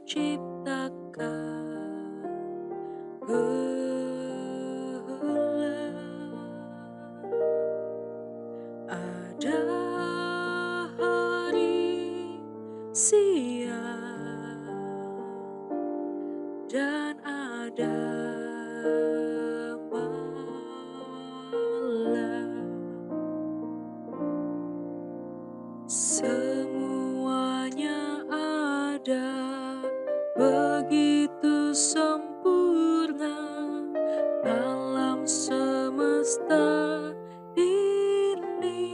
ciptakan bulan. Ada hari siang dan ada malam. Semuanya ada begitu sempurna dalam semesta ini.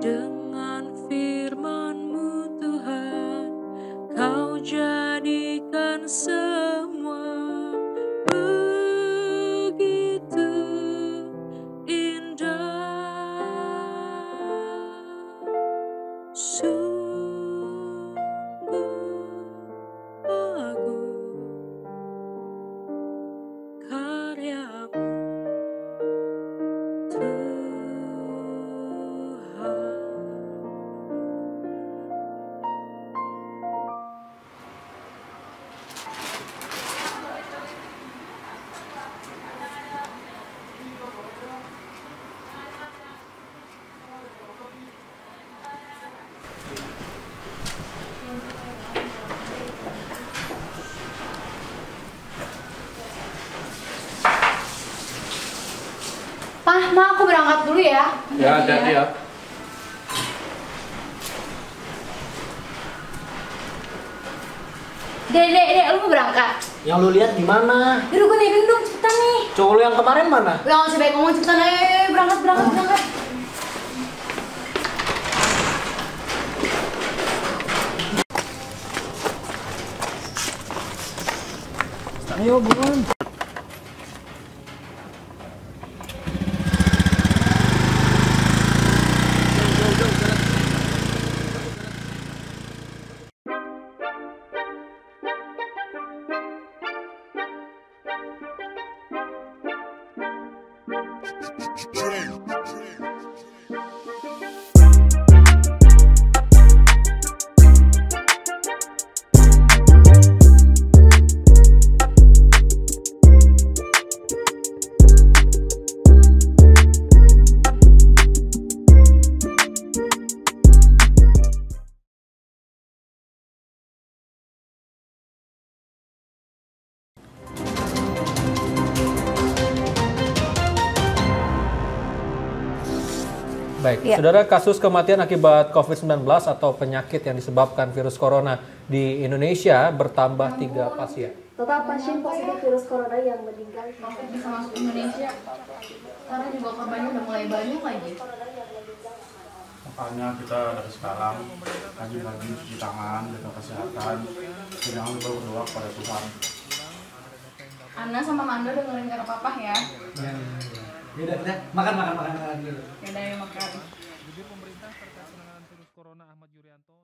Dengan firman-Mu Tuhan, Kau jadikan semua begitu indah. Sungguh agung karya-Mu Tuhan. Pak, Ma, aku berangkat dulu ya. Ya, hati-hati ya. Dek, lu mau berangkat? Yang lu lihat di mana? Yaudah, gue nebeng dong, cepetan nih. Cowok lu yang kemarin mana? Udah gak usah baik ngomong, cepetan ayo, berangkat. Ayo, buruan. Baik, Saudara, kasus kematian akibat COVID-19 atau penyakit yang disebabkan virus corona di Indonesia bertambah 3 pasien. Total pasien positif virus corona yang meninggal Bisa masuk Indonesia, karena juga korbannya udah mulai banyak lagi. Makanya kita dari sekarang rajin-rajin cuci tangan, jaga kesehatan, dan jangan lupa berdoa kepada Tuhan. Ana sama Mando dengerin kata papa ya. Udah, makan dulu. Yaudah, ya makan. Jubir pemerintah terkait penanganan virus corona Ahmad Yuryanto.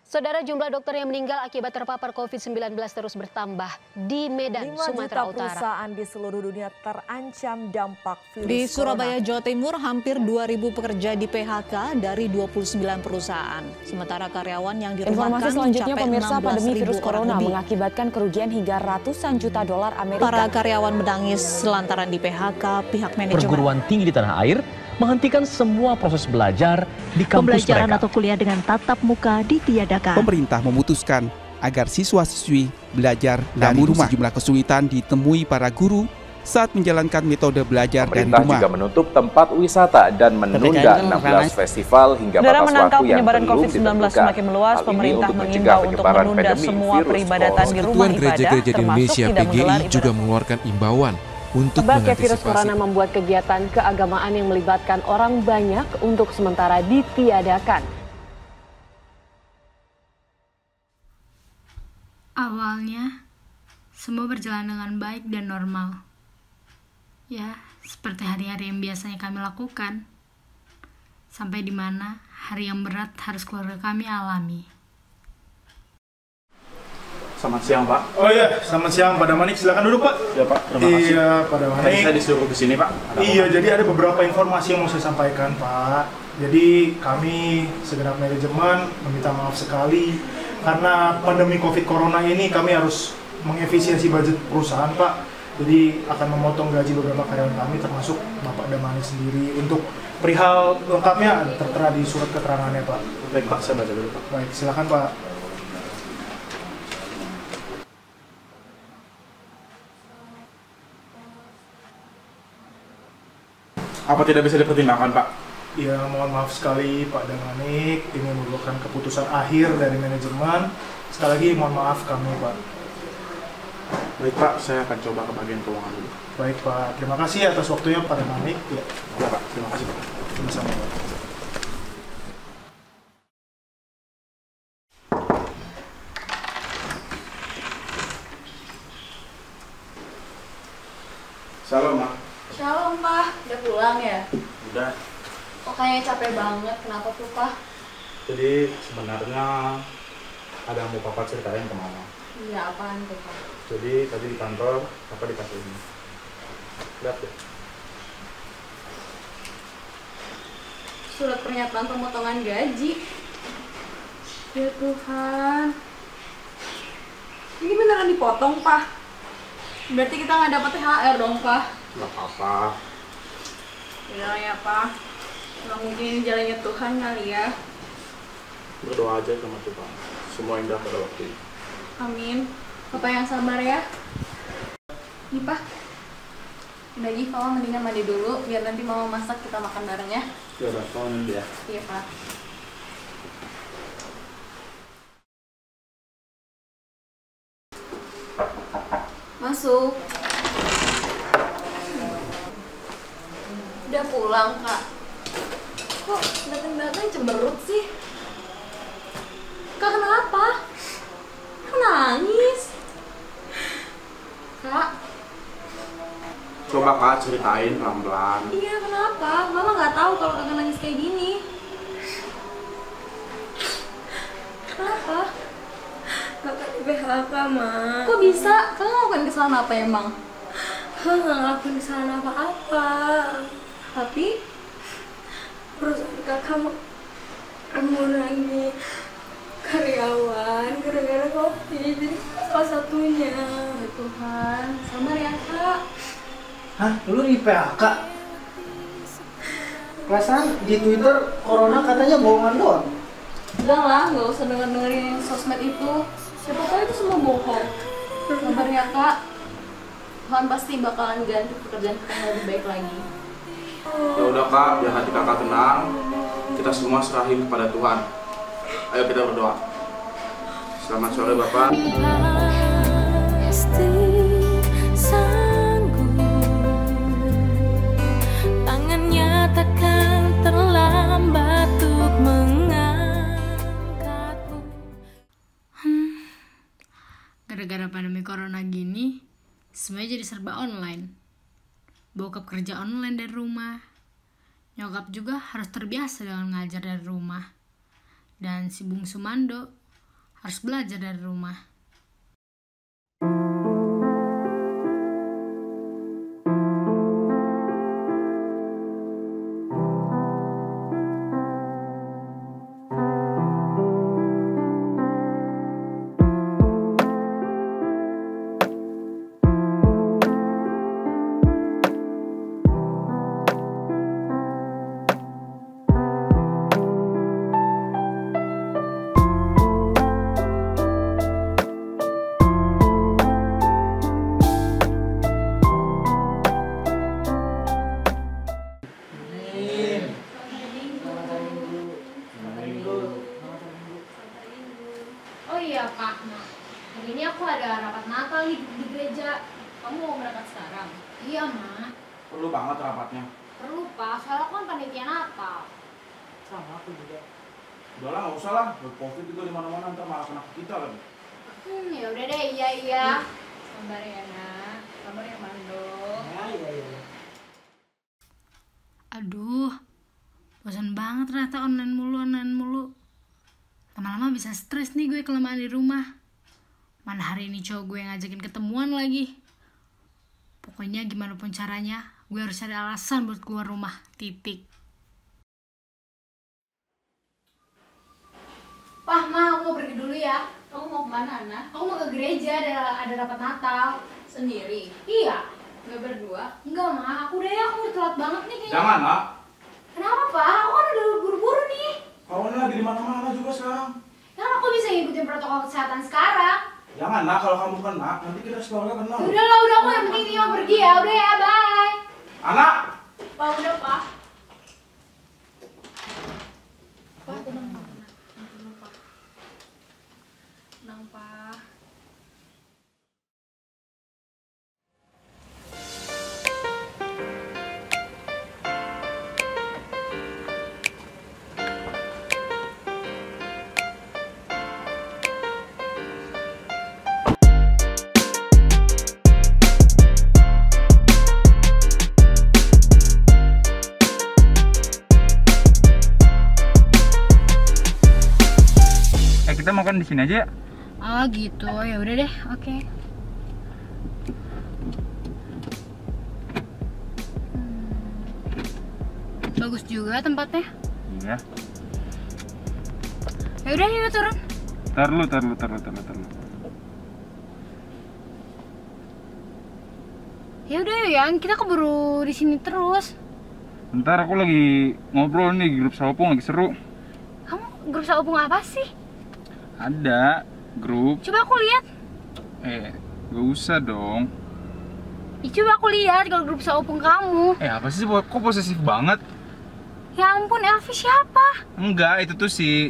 Saudara, jumlah dokter yang meninggal akibat terpapar COVID-19 terus bertambah di Medan, 5 Sumatera juta Utara. perusahaan di seluruh dunia terancam dampak virus Di Surabaya, corona. Jawa Timur, hampir 2.000 pekerja di PHK dari 29 perusahaan. Sementara karyawan yang dirumahkan Informasi selanjutnya, mencapai pemirsa, pandemi 16.000 virus orang corona lebih. mengakibatkan kerugian hingga ratusan juta dolar Amerika. Para karyawan menangis lantaran di PHK pihak manajemen. Perguruan tinggi di tanah air menghentikan semua proses belajar di kampus Pembelajaran mereka. atau kuliah dengan tatap muka ditiadakan. Pemerintah memutuskan agar siswa-siswi belajar dari rumah. Sejumlah kesulitan ditemui para guru saat menjalankan metode belajar dari Pemerintah rumah. juga menutup tempat wisata dan menunda 16 festival hingga batas menangkap waktu yang penyebaran belum COVID-19 ditentukan. semakin meluas, Hal ini pemerintah untuk mencegah mengimbau untuk penyebaran menunda pandemi semua virus peribadatan corona. di rumah Persekutuan ibadah, Gereja-Gereja di termasuk Indonesia tidak PGI menggelar juga ibadah. mengeluarkan imbauan untuk Sebabnya virus corona mengantisipasi. membuat kegiatan keagamaan yang melibatkan orang banyak untuk sementara ditiadakan. Awalnya, semua berjalan dengan baik dan normal. Ya, seperti hari-hari yang biasanya kami lakukan. Sampai di mana hari yang berat harus keluarga kami alami. Selamat siang, Pak. Oh iya, selamat siang Pak Damanik. Silakan duduk, Pak. Ya, Pak. Terima kasih. Iya, Pak Damanik. Tadi saya disuruh ke sini, Pak. Iya, jadi ada beberapa informasi yang mau saya sampaikan, Pak. Jadi kami segenap manajemen meminta maaf sekali karena pandemi Covid Corona ini kami harus mengefisiensi budget perusahaan, Pak. Jadi akan memotong gaji beberapa karyawan kami termasuk Bapak Damanik sendiri. Untuk perihal lengkapnya tertera di surat keterangannya, Pak. Baik, Pak. Saya baca dulu, Pak. Baik, silakan, Pak. Apa tidak bisa dipertimbangkan, Pak? Ya, mohon maaf sekali Pak Damanik, ini merupakan keputusan akhir dari manajemen. Sekali lagi mohon maaf kami, Pak. Baik, Pak. Saya akan coba ke bagian keuangan dulu. Baik, Pak. Terima kasih atas waktunya Pak Damanik. Ya, Pak. Terima kasih, Pak. Sama-sama, Pak. Salam, Mak. Shalom, Pak. Udah pulang ya? Udah. Kok kayaknya capek banget. Kenapa tuh, Pak? Jadi sebenarnya ada yang mau Papa ceritain ke Mama. Iya, apaan tuh, Pak? Jadi tadi di kantor Papa dikasih ini. Lihat deh. Surat pernyataan pemotongan gaji. Ya Tuhan. Ini beneran dipotong, Pak? Berarti kita nggak dapat THR dong, Pak? Nggak apa-apa. Ya, Pak. Nggak mungkin ini jalannya Tuhan kali ya. Berdoa aja sama Tuhan. Semua indah pada waktu ini. Amin. Bapak yang sabar ya. Nih, Pak. Udah Ji, Papa mendingan mandi dulu biar nanti Mama masak kita makan bareng ya. Ya udah, Papa mandi ya. Iya, Pak. Masuk. Udah pulang, Kak. Kok datang-datang cemberut sih? Kak, kenapa? Kok nangis? Kak? Coba Kak ceritain pelan-pelan. Iya, kenapa? Mama nggak tahu kalau Kakak nangis kayak gini. Kenapa? Kakak di PHK, Ma. Kok bisa? Kakak ngelakuin kesalahan apa emang? Kakak nggak ngelakuin kesalahan apa-apa. Tapi perusahaan kakak mengurangi karyawan gara-gara Covid. Jadi salah satunya. Ya Tuhan, sabar ya, Kak. Hah? Lu di PHK? Perasaan di Twitter corona katanya bohongan doang. Udah lah, nggak usah dengerin sosmed itu. Siapa tahu itu semua bohong. Sabar ya, Kak. Tuhan pasti bakalan ganti pekerjaan kita yang lebih baik lagi. Ya udah Kak, biar hati Kakak tenang. Kita semua serahin kepada Tuhan. Ayo kita berdoa. Selamat sore Bapak. Tangannya takkan terlambat untuk mengangkatku. Gara-gara pandemi corona gini, semuanya jadi serba online. Bokap kerja online dari rumah. Nyokap juga harus terbiasa dengan ngajar dari rumah. Dan si bungsu Mando harus belajar dari rumah. Oh iya, Pak. Nah, hari ini aku ada rapat Natal nih di gereja. Kamu mau berangkat sekarang? Iya, Ma. Perlu banget rapatnya. Perlu, Pak. Soalnya aku kan panitia Natal. Sama aku juga. Udah lah, nggak usah lah. Covid juga di mana-mana ntar malah kena kita lagi. Ya udah deh, iya. Sabar ya, Nak. Sabar ya, Mando. Iya. Aduh, bosan banget ternyata online mulu. Lama-lama bisa stres nih gue kelamaan di rumah. Mana hari ini cowok gue ngajakin ketemuan lagi. Pokoknya gimana pun caranya, gue harus cari alasan buat keluar rumah. Titik. Pak, Ma, aku mau pergi dulu ya. Kamu mau kemana, Ana? Aku mau ke gereja, ada rapat Natal. Sendiri? Iya. Nggak berdua? Enggak, Ma. Aku udah telat banget nih kayaknya. Jangan, Nak. Kenapa, Pak? Aku kan udah buru-buru nih. Kamu lagi di mana-mana juga sekarang. Ya kan aku bisa ngikutin protokol kesehatan sekarang. Jangan, Nak. Kalau kamu kena, nanti kita sekeluarga kena. Udah lah, udah aku yang penting dia mau pergi ya. Udah ya, bye. Anak! Pak, udah, Pak. Pak, tenang, Pak. Tenang, Pak. Kita makan di sini aja ya? Oh gitu, ya udah deh, oke. Bagus juga tempatnya. Iya. Ya udah, yuk turun. Tar lu. Ya udah ya, kita keburu di sini terus. Bentar, aku lagi ngobrol nih di grup Salopung, lagi seru. Kamu grup Salopung apa sih? Ada grup. Coba aku lihat. Gak usah dong. Coba aku lihat kalau grup Salopung kamu. Apa sih, kok posesif banget? Ya ampun, Elvi siapa? Enggak, itu tuh si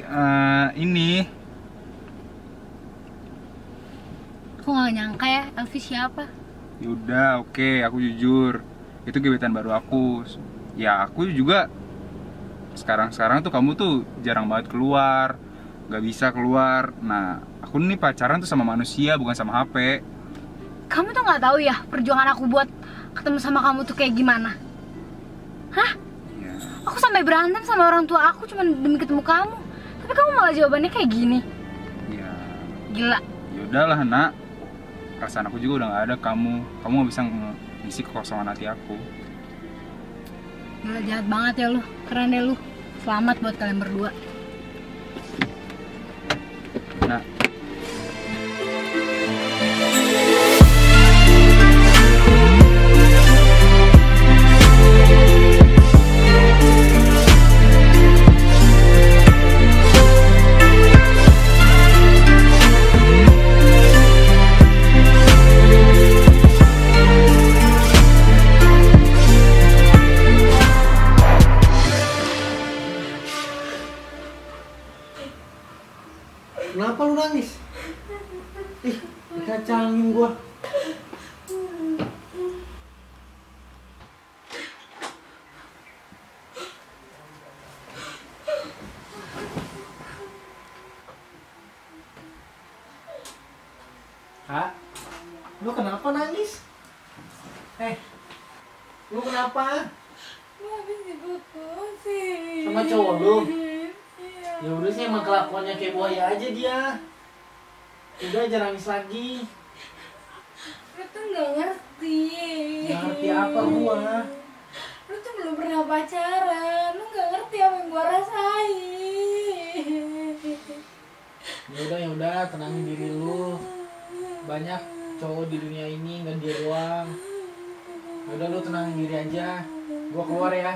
ini. Aku gak nyangka ya, Elvi siapa? Yaudah, oke, aku jujur. Itu gebetan baru aku. Ya aku juga sekarang tuh kamu tuh jarang banget keluar. Gak bisa keluar. Nah, aku nih pacaran tuh sama manusia, bukan sama HP. Kamu tuh gak tahu ya perjuangan aku buat ketemu sama kamu tuh kayak gimana? Hah? Ya. Aku sampai berantem sama orang tua aku cuma demi ketemu kamu. Tapi kamu malah jawabannya kayak gini. Ya. Gila. Yaudahlah, Nak. Perasaan aku juga udah gak ada kamu. Kamu gak bisa ngisi kekosongan hati aku. Gila, jahat banget ya lu. Keren deh lu. Selamat buat kalian berdua. Nah. Kenapa lu nangis? Dikacangin gua. Kak, lu kenapa nangis? Lu kenapa? Lu habis diputusin Sama cowok lu? Ya udah sih, emang kelakuannya kayak buaya aja dia. Udah, jangan nangis lagi. Lu tuh gak ngerti. Gak ngerti apa gua? Lu tuh belum pernah pacaran. Lu gak ngerti apa yang gua rasain. Ya udah, tenangin diri lu. Banyak cowok di dunia ini, gak dia doang. Ya udah, lu tenangin diri aja. Gua keluar ya.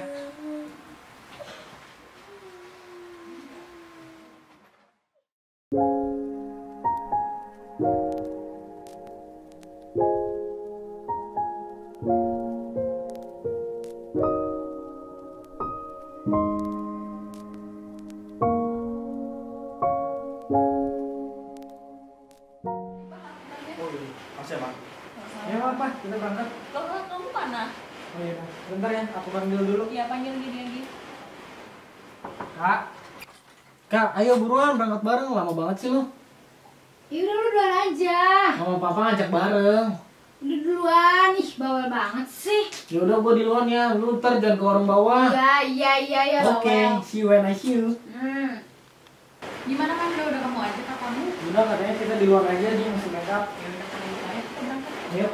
Kita berangkat. Loh, kamu mana? Oh iya, bentar ya, aku panggil dulu. Iya, panggil lagi. Kak, ayo buruan berangkat bareng, lama banget sih lu. Yaudah, lu duluan aja. Mama papa ngajak bareng. Udah duluan, ih bawel banget sih. Yaudah, gua di luar ya, lu ntar jangan ke orang bawah. Iya, Oke, see you when I see you. Gimana kan udah kamu aja Kak kamu? Udah katanya kita di luar aja, dia masih make up. Yuk.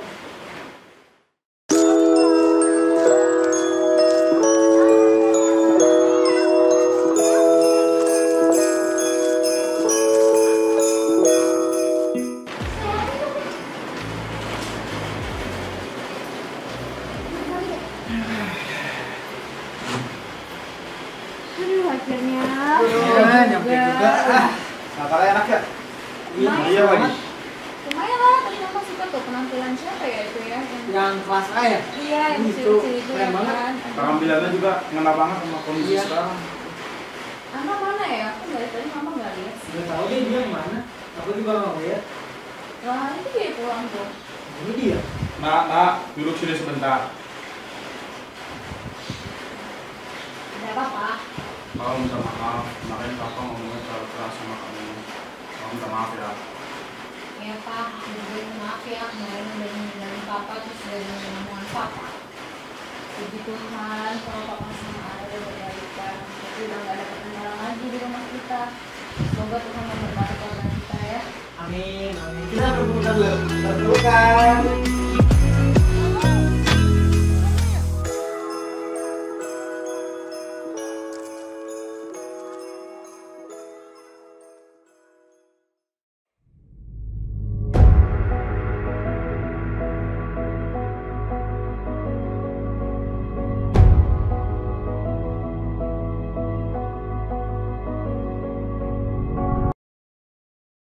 Aduh, akhirnya. Ya, nyampe juga. Nakalnya enak ya? Iya lagi. Lumayan lah, tadi Mama suka tuh penampilan siapa ya itu ya? Yang kelas A ya? Iya, yang Itu kecil-kecil itu keren ya banget. kan. Penampilannya juga ngena banget sama kondisi Iya. sekarang. Ana mana ya? Aku dari tadi Mama nggak lihat. Gak tahu deh dia kemana. Aku juga nggak lihat. Lah itu dia pulang tuh. Ini dia. Nak, duduk sini sebentar. Ada apa, Pak? Kalau minta maaf, kemarin Papa ngomongnya terlalu keras sama kamu. Kamu minta maaf ya. Ya Pak, gue maaf ya kemarin udah ninggalin Papa terus udah ninggalin omongan Papa. Puji Tuhan kalau Papa sama Ara udah berbaikan, tapi udah nggak ada pertengkaran lagi di rumah kita. Semoga Tuhan memberkati keluarga kita ya. Amin, amin. Kita berpelukan.